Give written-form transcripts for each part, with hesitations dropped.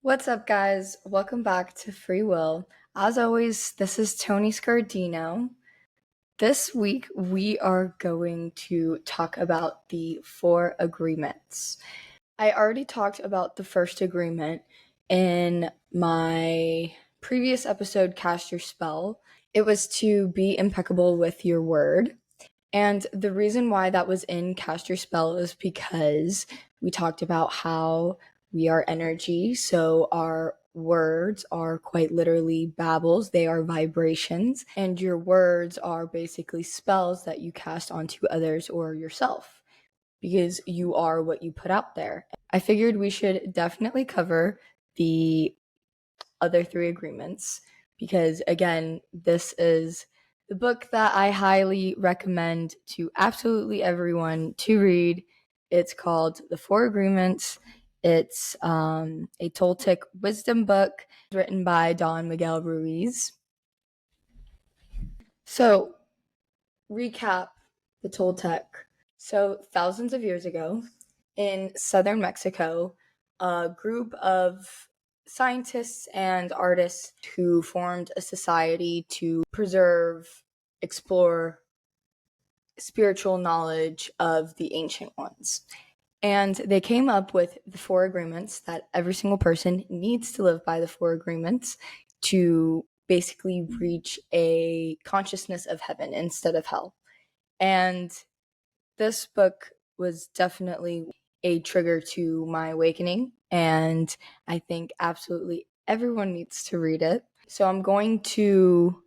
What's up, guys? Welcome back to Free Will. As always, this is Tony Scardino. This week, we are going to talk about the 4 agreements. I already talked about the first agreement in my previous episode, Cast Your Spell. It was to be impeccable with your word. And the reason why that was in Cast Your Spell is because we talked about how we are energy. So our words are quite literally babbles, they are vibrations. And your words are basically spells that you cast onto others or yourself because you are what you put out there. I figured we should definitely cover the other 3 agreements because, again, this is the book that I highly recommend to absolutely everyone to read. It's called The 4 Agreements. It's a Toltec wisdom book written by Don Miguel Ruiz. So, recap the Toltec. So, thousands of years ago in southern Mexico, a group of scientists and artists who formed a society to preserve, explore spiritual knowledge of the ancient ones. And they came up with the 4 agreements that every single person needs to live by the 4 agreements to basically reach a consciousness of heaven instead of hell. And this book was definitely a trigger to my awakening, and I think absolutely everyone needs to read it. So I'm going to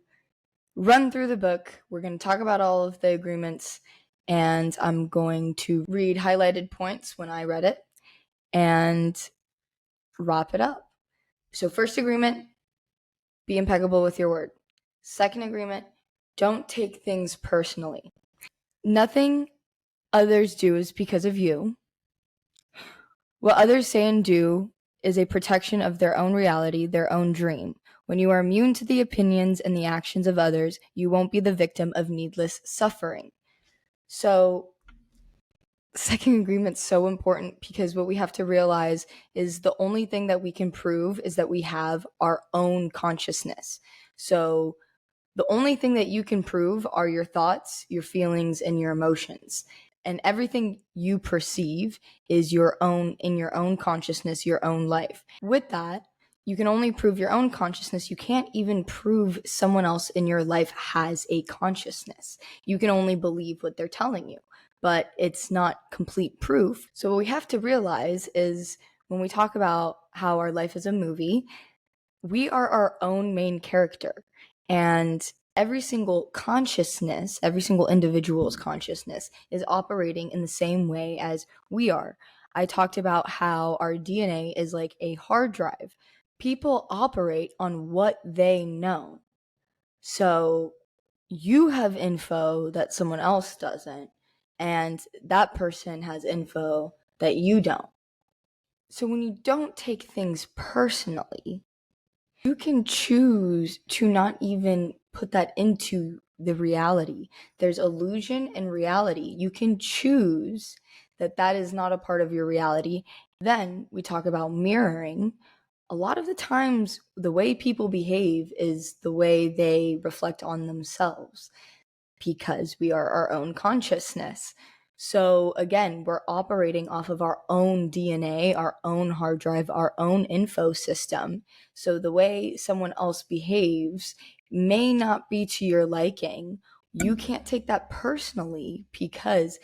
run through the book. We're going to talk about all of the agreements, and I'm going to read highlighted points when I read it and wrap it up. So, first agreement, be impeccable with your word. Second agreement, don't take things personally. Nothing others do is because of you. What others say and do is a protection of their own reality, their own dream. When you are immune to the opinions and the actions of others, you won't be the victim of needless suffering. So, second agreement's so important because what we have to realize is the only thing that we can prove is that we have our own consciousness. So, the only thing that you can prove are your thoughts, your feelings, and your emotions. And everything you perceive is your own, in your own consciousness, your own life. With that, you can only prove your own consciousness. You can't even prove someone else in your life has a consciousness. You can only believe what they're telling you, but it's not complete proof. So what we have to realize is when we talk about how our life is a movie, we are our own main character. And every single consciousness, every single individual's consciousness is operating in the same way as we are. I talked about how our DNA is like a hard drive. People operate on what they know. So you have info that someone else doesn't, and that person has info that you don't. So when you don't take things personally, you can choose to not even put that into the reality. There's illusion and reality. You can choose that that is not a part of your reality. Then we talk about mirroring. A lot of the times, the way people behave is the way they reflect on themselves because we are our own consciousness. So again, we're operating off of our own DNA, our own hard drive, our own info system. So the way someone else behaves may not be to your liking. You can't take that personally because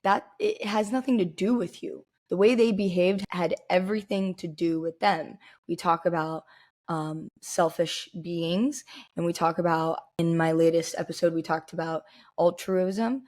that it has nothing to do with you. The way they behaved had everything to do with them. We talk about selfish beings, and we talk about, in my latest episode, we talked about altruism.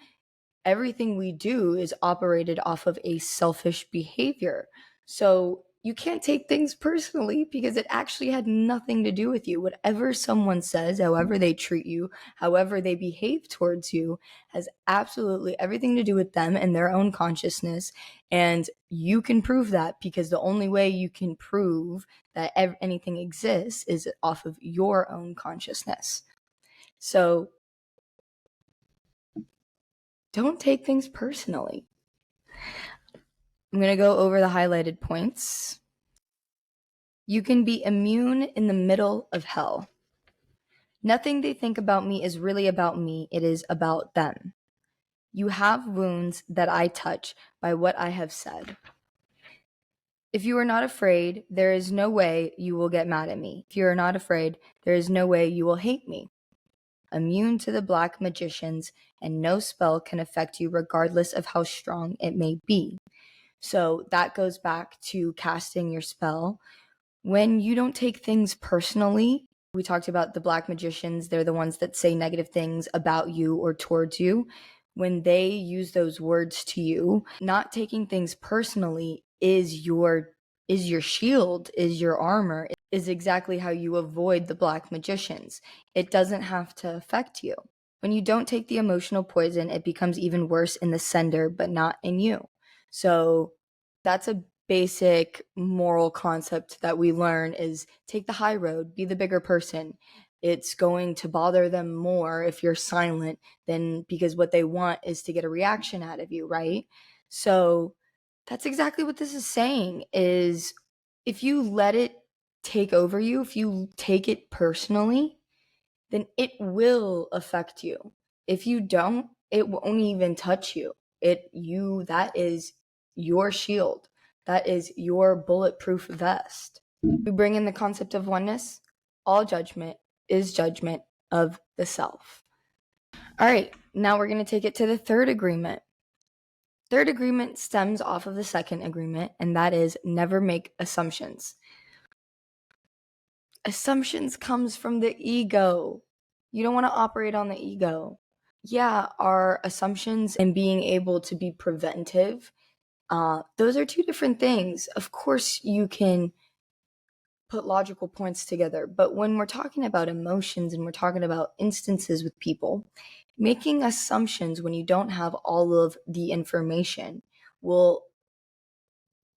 Everything we do is operated off of a selfish behavior. So you can't take things personally because it actually had nothing to do with you. Whatever someone says, however they treat you, however they behave towards you, has absolutely everything to do with them and their own consciousness. And you can prove that because the only way you can prove that anything exists is off of your own consciousness. So don't take things personally. I'm going to go over the highlighted points. You can be immune in the middle of hell. Nothing they think about me is really about me, it is about them. You have wounds that I touch by what I have said. If you are not afraid, there is no way you will get mad at me. If you are not afraid, there is no way you will hate me. Immune to the black magicians, and no spell can affect you regardless of how strong it may be. So that goes back to casting your spell. When you don't take things personally, we talked about the black magicians, they're the ones that say negative things about you or towards you. When they use those words to you, not taking things personally is your shield, is your armor, is exactly how you avoid the black magicians. It doesn't have to affect you. When you don't take the emotional poison, it becomes even worse in the sender, but not in you. So that's a basic moral concept that we learn is take the high road, be the bigger person. It's going to bother them more if you're silent than because what they want is to get a reaction out of you, right? So that's exactly what this is saying is if you let it take over you, if you take it personally, then it will affect you. If you don't, it won't even touch you. That is your shield. That is your bulletproof vest. We bring in the concept of oneness. All judgment is judgment of the self. All right, now we're going to take it to the third agreement. Third agreement stems off of the second agreement, and that is never make assumptions. Assumptions comes from the ego. You don't want to operate on the ego. Yeah, our assumptions and being able to be preventive, those are two different things. Of course, you can put logical points together, but when we're talking about emotions and we're talking about instances with people, making assumptions when you don't have all of the information will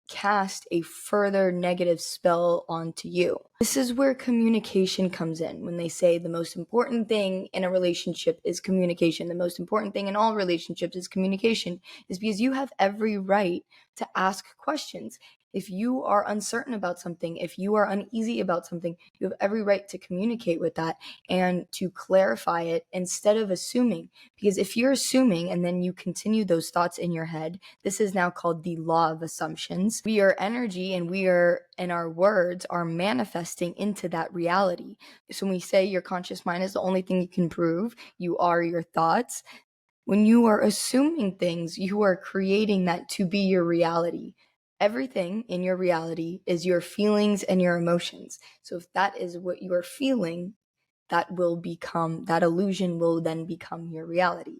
cast a further negative spell onto you. This is where communication comes in. When they say the most important thing in a relationship is communication, the most important thing in all relationships is communication, is because you have every right to ask questions. If you are uncertain about something, if you are uneasy about something, you have every right to communicate with that and to clarify it instead of assuming. Because if you're assuming and then you continue those thoughts in your head, this is now called the law of assumptions. We are energy and our words are manifesting into that reality. So when we say your conscious mind is the only thing you can prove, you are your thoughts. When you are assuming things, you are creating that to be your reality. Everything in your reality is your feelings and your emotions. So if that is what you are feeling, that illusion will then become your reality.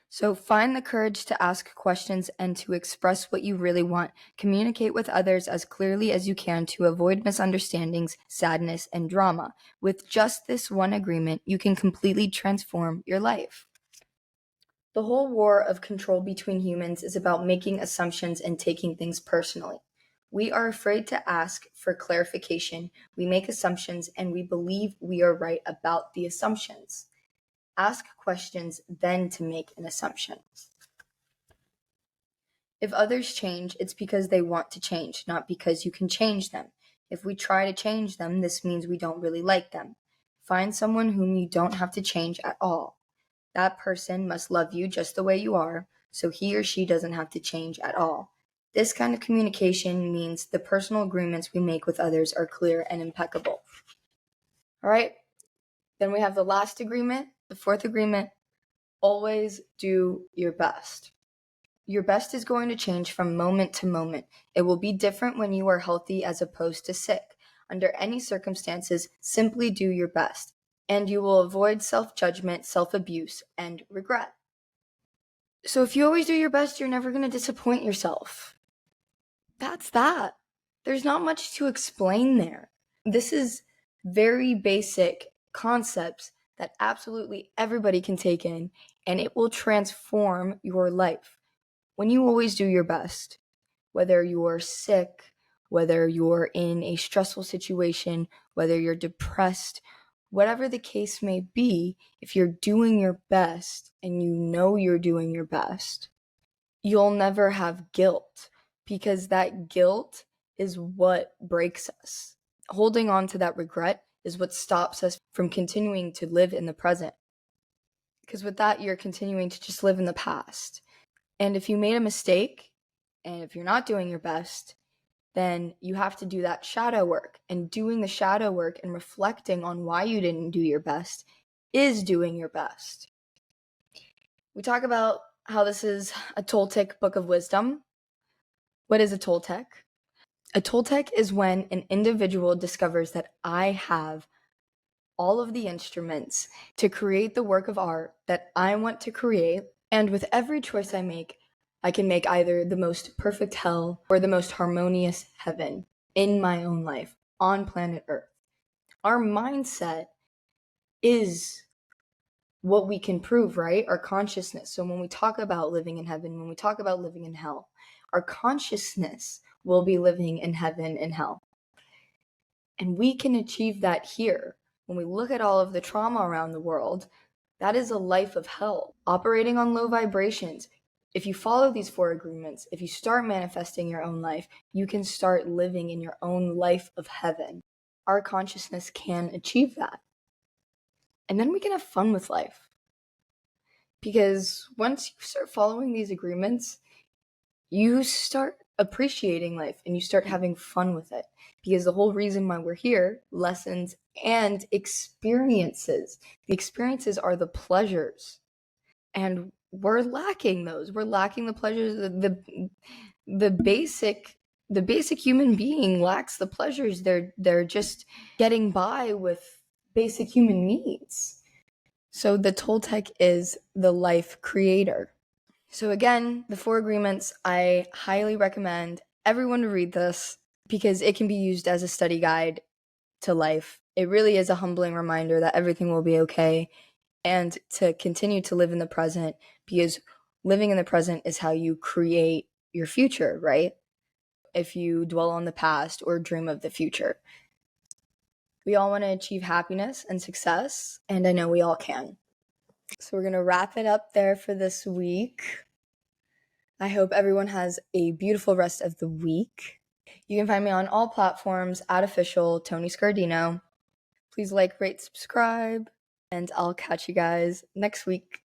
So find the courage to ask questions and to express what you really want. Communicate with others as clearly as you can to avoid misunderstandings, sadness, and drama. With just this one agreement, you can completely transform your life. The whole war of control between humans is about making assumptions and taking things personally. We are afraid to ask for clarification, we make assumptions, and we believe we are right about the assumptions. Ask questions, then to make an assumption. If others change, it's because they want to change, not because you can change them. If we try to change them, this means we don't really like them. Find someone whom you don't have to change at all. That person must love you just the way you are, so he or she doesn't have to change at all. This kind of communication means the personal agreements we make with others are clear and impeccable. All right, then we have the last agreement, the fourth agreement. Always do your best. Your best is going to change from moment to moment. It will be different when you are healthy as opposed to sick. Under any circumstances, simply do your best, and you will avoid self-judgment, self-abuse, and regret. So if you always do your best, you're never going to disappoint yourself. That's that. There's not much to explain there. This is very basic concepts that absolutely everybody can take in, and it will transform your life. When you always do your best, whether you're sick, whether you're in a stressful situation, whether you're depressed, whatever the case may be, if you're doing your best and you know you're doing your best, you'll never have guilt, because that guilt is what breaks us. Holding on to that regret is what stops us from continuing to live in the present. Because with that, you're continuing to just live in the past. And if you made a mistake, and if you're not doing your best, then you have to do that shadow work. And doing the shadow work and reflecting on why you didn't do your best is doing your best. We talk about how this is a Toltec book of wisdom. What is a Toltec? A Toltec is when an individual discovers that I have all of the instruments to create the work of art that I want to create, and with every choice I can make either the most perfect hell or the most harmonious heaven in my own life on planet Earth. Our mindset is what we can prove, right? Our consciousness. So when we talk about living in heaven, when we talk about living in hell, our consciousness will be living in heaven and hell. And we can achieve that here. When we look at all of the trauma around the world, that is a life of hell, operating on low vibrations. If you follow these 4 agreements, if you start manifesting your own life, you can start living in your own life of heaven. Our consciousness can achieve that. And then we can have fun with life. Because once you start following these agreements, you start appreciating life and you start having fun with it. Because the whole reason why we're here, lessons and experiences. The experiences are the pleasures. And we're lacking those. We're lacking the pleasures. The basic human being lacks the pleasures. They're just getting by with basic human needs. So the Toltec is the life creator. So again, the 4 agreements, I highly recommend everyone to read this because it can be used as a study guide to life. It really is a humbling reminder that everything will be okay and to continue to live in the present, because living in the present is how you create your future, right? If you dwell on the past or dream of the future. We all want to achieve happiness and success, and I know we all can. So we're going to wrap it up there for this week. I hope everyone has a beautiful rest of the week. You can find me on all platforms at official Tony Scardino. Please like, rate, subscribe, and I'll catch you guys next week.